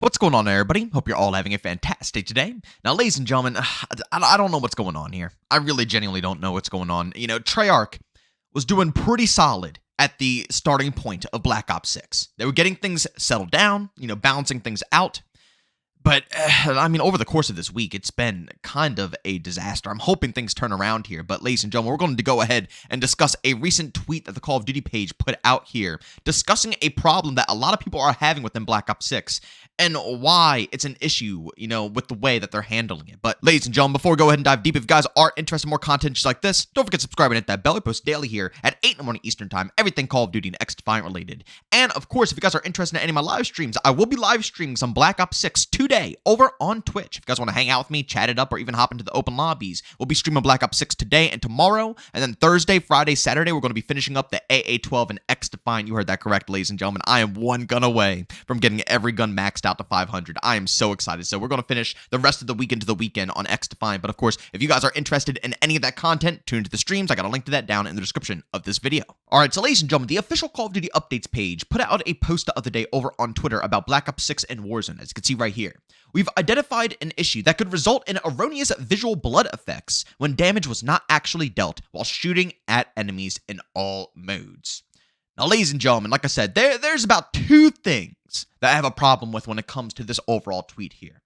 What's going on, everybody? Hope you're all having a fantastic day. Now, ladies and gentlemen, I don't know what's going on here. I really genuinely don't know what's going on. Treyarch was doing pretty solid at the starting point of Black Ops 6. They were getting things settled down, balancing things out. But, over the course of this week, it's been kind of a disaster. I'm hoping things turn around here. But, ladies and gentlemen, we're going to go ahead and discuss a recent tweet that the Call of Duty page put out here, discussing a problem that a lot of people are having within Black Ops 6 and why it's an issue, with the way that they're handling it. But, ladies and gentlemen, before we go ahead and dive deep, if you guys are interested in more content just like this, don't forget to subscribe and hit that bell. We post daily here at 8 in the morning Eastern Time, everything Call of Duty and X-Defiant related. And, of course, if you guys are interested in any of my live streams, I will be live streaming some Black Ops 6 today over on Twitch. If you guys want to hang out with me, chat it up, or even hop into the open lobbies, we'll be streaming Black Ops 6 today and tomorrow, and then Thursday, Friday, Saturday, we're going to be finishing up the AA-12 and X-Defiant. You heard that correct, ladies and gentlemen. I am one gun away from getting every gun maxed out to 500. I am so excited. So we're going to finish the rest of the week into the weekend on X-Defiant. But of course, if you guys are interested in any of that content, tune into the streams. I got a link to that down in the description of this video. All right, so ladies and gentlemen, the official Call of Duty updates page put out a post the other day over on Twitter about Black Ops 6 and Warzone, as you can see right here. We've identified an issue that could result in erroneous visual blood effects when damage was not actually dealt while shooting at enemies in all modes. Now, ladies and gentlemen, like I said, there's about two things that I have a problem with when it comes to this overall tweet here.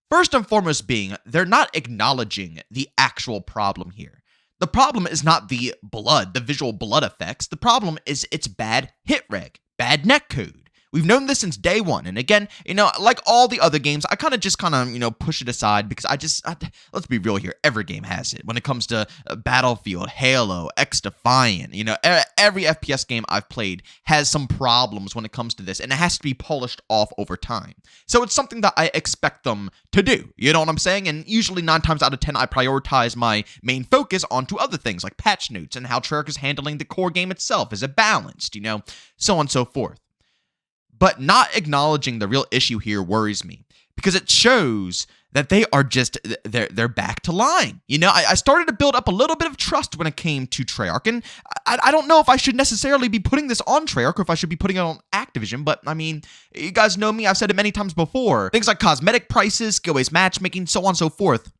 First and foremost being, they're not acknowledging the actual problem here. The problem is not the blood, the visual blood effects. The problem is its bad hit reg, bad netcode. We've known this since day one. And again, like all the other games, I kind of push it aside because let's be real here. Every game has it. When it comes to Battlefield, Halo, X-Defiant, every FPS game I've played has some problems when it comes to this, and it has to be polished off over time. So it's something that I expect them to do. You know what I'm saying? And usually 9 times out of 10, I prioritize my main focus onto other things like patch notes and how Treyarch is handling the core game itself. Is it balanced? So on and so forth. But not acknowledging the real issue here worries me because it shows that they are just, they're back to lying. I started to build up a little bit of trust when it came to Treyarch, and I don't know if I should necessarily be putting this on Treyarch or if I should be putting it on Activision, but you guys know me, I've said it many times before. Things like cosmetic prices, skill-based matchmaking, so on and so forth,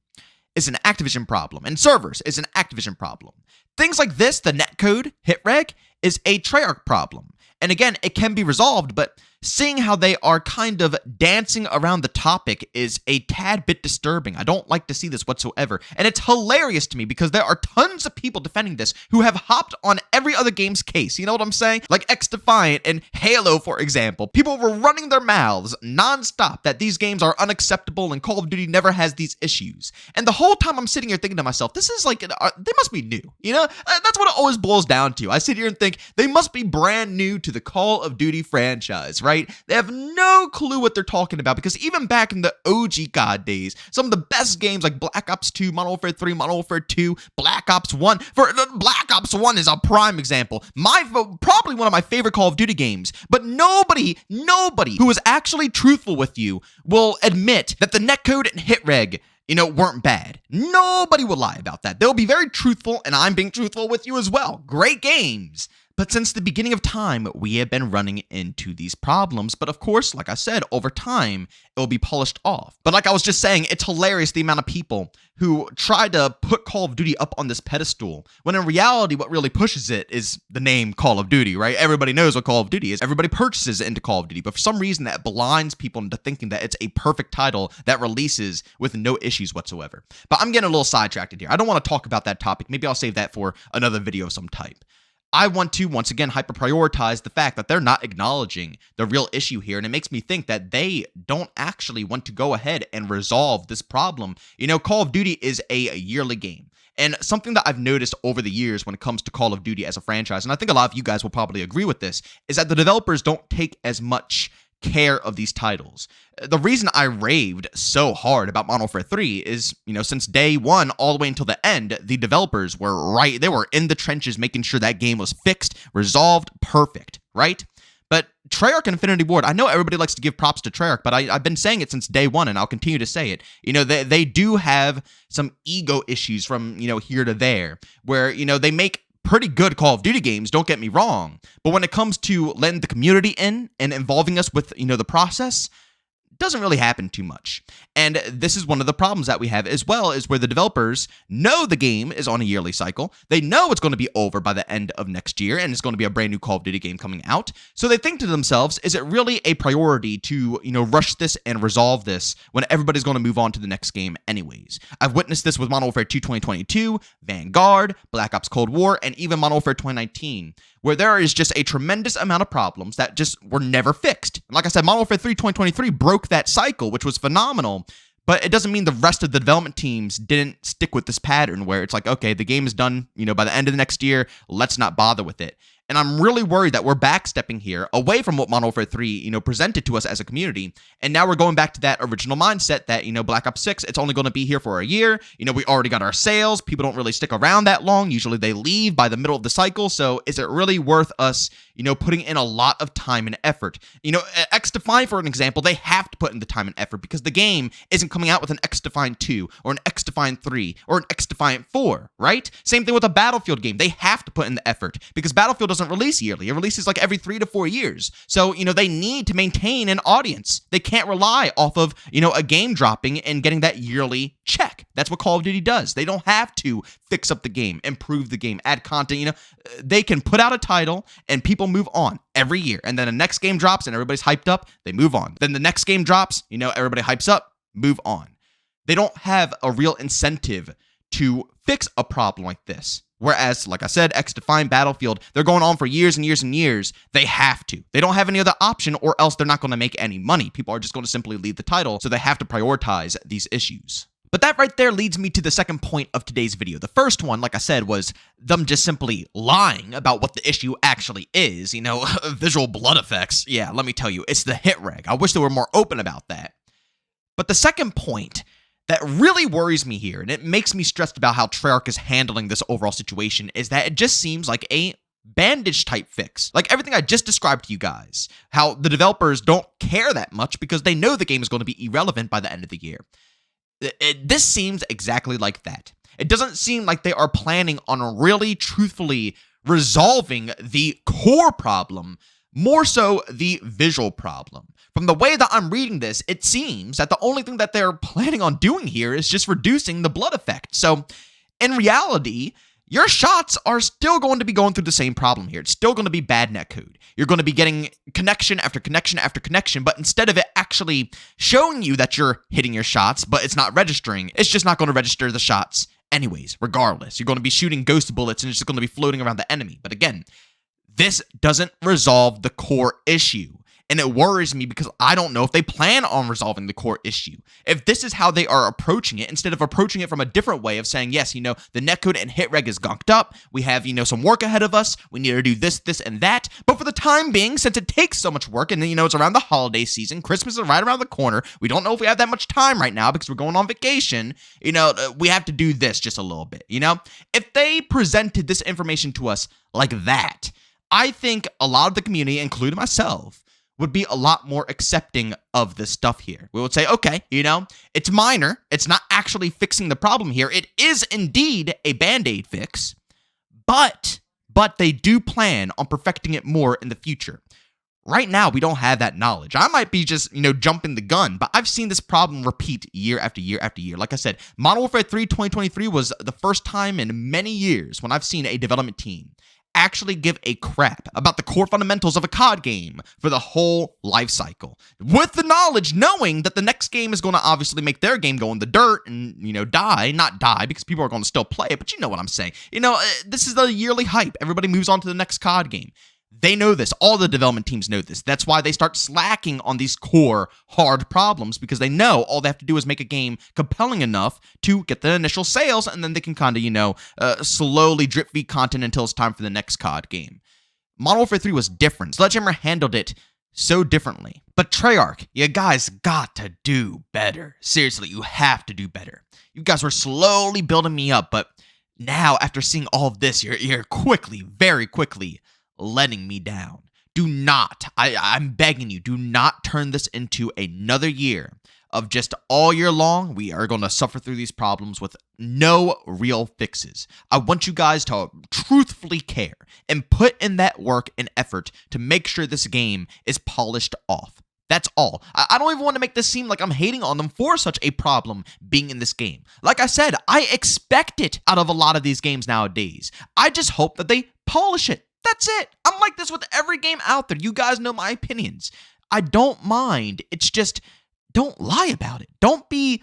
is an Activision problem, and servers is an Activision problem. Things like this, the netcode, hit reg, is a Treyarch problem. And again, it can be resolved, but seeing how they are kind of dancing around the topic is a tad bit disturbing. I don't like to see this whatsoever. And it's hilarious to me because there are tons of people defending this who have hopped on every other game's case. You know what I'm saying? Like X-Defiant and Halo, for example. People were running their mouths nonstop that these games are unacceptable and Call of Duty never has these issues. And the whole time I'm sitting here thinking to myself, this is like, they must be new. That's what it always boils down to. I sit here and think they must be brand new to the Call of Duty franchise, right? They have no clue what they're talking about because even back in the OG COD days, some of the best games like Black Ops 2, Modern Warfare 3, Modern Warfare 2, Black Ops 1, Black Ops 1 is a prime example. Probably one of my favorite Call of Duty games, but nobody who is actually truthful with you will admit that the netcode and hit reg weren't bad. Nobody will lie about that. They'll be very truthful, and I'm being truthful with you as well. Great games. But since the beginning of time, we have been running into these problems. But of course, like I said, over time, it will be polished off. But like I was just saying, it's hilarious the amount of people who try to put Call of Duty up on this pedestal, when in reality, what really pushes it is the name Call of Duty, right? Everybody knows what Call of Duty is. Everybody purchases into Call of Duty. But for some reason, that blinds people into thinking that it's a perfect title that releases with no issues whatsoever. But I'm getting a little sidetracked here. I don't want to talk about that topic. Maybe I'll save that for another video of some type. I want to, once again, hyper-prioritize the fact that they're not acknowledging the real issue here, and it makes me think that they don't actually want to go ahead and resolve this problem. Call of Duty is a yearly game, and something that I've noticed over the years when it comes to Call of Duty as a franchise, and I think a lot of you guys will probably agree with this, is that the developers don't take as much care of these titles. The reason I raved so hard about Modern Warfare 3 is, since day one all the way until the end, the developers were right. They were in the trenches making sure that game was fixed, resolved, perfect, right? But Treyarch and Infinity Ward, I know everybody likes to give props to Treyarch, but I've been saying it since day one, and I'll continue to say it. They do have some ego issues from, here to there, where, they make pretty good Call of Duty games, don't get me wrong. But when it comes to letting the community in and involving us with, the process, doesn't really happen too much. And this is one of the problems that we have as well, is where the developers know the game is on a yearly cycle. They know it's going to be over by the end of next year, and it's going to be a brand new Call of Duty game coming out. So they think to themselves, is it really a priority to, rush this and resolve this when everybody's going to move on to the next game anyways? I've witnessed this with Modern Warfare 2 2022, Vanguard, Black Ops Cold War, and even Modern Warfare 2019, where there is just a tremendous amount of problems that just were never fixed. And like I said, Modern Warfare 3 2023 broke that cycle, which was phenomenal. But it doesn't mean the rest of the development teams didn't stick with this pattern where it's like, okay, the game is done, by the end of the next year, let's not bother with it. And I'm really worried that we're backstepping here away from what Modern Warfare 3, presented to us as a community. And now we're going back to that original mindset that, Black Ops 6, it's only going to be here for a year. We already got our sales. People don't really stick around that long. Usually they leave by the middle of the cycle. So is it really worth us, putting in a lot of time and effort? X-Define, for an example, they have to put in the time and effort because the game isn't coming out with an X-Define 2 or an X-Define 3 or an X-Define 4, right? Same thing with a Battlefield game. They have to put in the effort because Battlefield doesn't release yearly. It releases like every 3 to 4 years. So, they need to maintain an audience. They can't rely off of, a game dropping and getting that yearly check. That's what Call of Duty does. They don't have to fix up the game, improve the game, add content. They can put out a title and people move on every year. And then the next game drops and everybody's hyped up, they move on. Then the next game drops, everybody hypes up, move on. They don't have a real incentive to fix a problem like this. Whereas, like I said, X-Define, Battlefield, they're going on for years and years and years. They have to. They don't have any other option, or else they're not going to make any money. People are just going to simply leave the title, so they have to prioritize these issues. But that right there leads me to the second point of today's video. The first one, like I said, was them just simply lying about what the issue actually is. Visual blood effects. Yeah, let me tell you, it's the hit reg. I wish they were more open about that. But the second point that really worries me here, and it makes me stressed about how Treyarch is handling this overall situation, is that it just seems like a bandage type fix. Like everything I just described to you guys, how the developers don't care that much because they know the game is going to be irrelevant by the end of the year. This seems exactly like that. It doesn't seem like they are planning on really truthfully resolving the core problem, more so the visual problem. From the way that I'm reading this, it seems that the only thing that they're planning on doing here is just reducing the blood effect. So, in reality, your shots are still going to be going through the same problem here. It's still going to be bad netcode. You're going to be getting connection after connection after connection, but instead of it actually showing you that you're hitting your shots, but it's not registering, it's just not going to register the shots anyways, regardless. You're going to be shooting ghost bullets and it's just going to be floating around the enemy. But again, this doesn't resolve the core issue. And it worries me because I don't know if they plan on resolving the core issue. If this is how they are approaching it, instead of approaching it from a different way of saying, yes, the netcode and hit reg is gunked up. We have, some work ahead of us. We need to do this, this, and that. But for the time being, since it takes so much work and, it's around the holiday season, Christmas is right around the corner. We don't know if we have that much time right now because we're going on vacation. We have to do this just a little bit, If they presented this information to us like that, I think a lot of the community, including myself, would be a lot more accepting of this stuff here. We would say, okay, it's minor. It's not actually fixing the problem here. It is indeed a Band-Aid fix, but they do plan on perfecting it more in the future. Right now, we don't have that knowledge. I might be just, jumping the gun, but I've seen this problem repeat year after year after year. Like I said, Modern Warfare 3 2023 was the first time in many years when I've seen a development team actually give a crap about the core fundamentals of a COD game for the whole life cycle. With the knowledge, knowing that the next game is going to obviously make their game go in the dirt and, die. Not die, because people are going to still play it, but you know what I'm saying. This is the yearly hype. Everybody moves on to the next COD game. They know this. All the development teams know this. That's why they start slacking on these core hard problems, because they know all they have to do is make a game compelling enough to get the initial sales, and then they can kind of, slowly drip feed content until it's time for the next COD game. Modern Warfare 3 was different. Sledgehammer handled it so differently. But Treyarch, you guys got to do better. Seriously, you have to do better. You guys were slowly building me up, but now, after seeing all of this, you're quickly, very quickly, letting me down. Do not, I'm begging you, do not turn this into another year of just all year long, we are going to suffer through these problems with no real fixes. I want you guys to truthfully care and put in that work and effort to make sure this game is polished off. That's all. I don't even want to make this seem like I'm hating on them for such a problem being in this game. Like I said, I expect it out of a lot of these games nowadays. I just hope that they polish it. That's it. I'm like this with every game out there. You guys know my opinions. I don't mind. It's just, don't lie about it. Don't be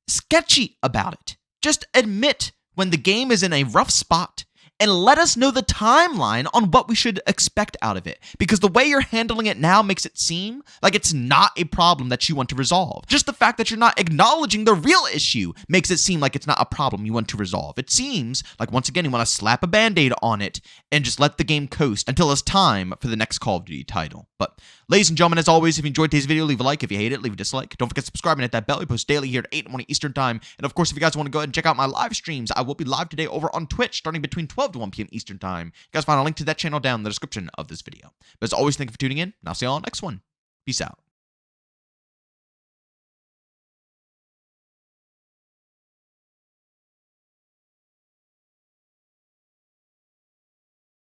sketchy about it. Just admit when the game is in a rough spot and let us know the timeline on what we should expect out of it. Because the way you're handling it now makes it seem like it's not a problem that you want to resolve. Just the fact that you're not acknowledging the real issue makes it seem like it's not a problem you want to resolve. It seems like, once again, you want to slap a band-aid on it and just let the game coast until it's time for the next Call of Duty title. But, ladies and gentlemen, as always, if you enjoyed today's video, leave a like. If you hate it, leave a dislike. Don't forget to subscribe and hit that bell. We post daily here at 8 in the morning Eastern Time. And, of course, if you guys want to go ahead and check out my live streams, I will be live today over on Twitch starting between 12 to 1 p.m. Eastern Time. You guys find a link to that channel down in the description of this video. But as always, thank you for tuning in, and I'll see you all next one. Peace out.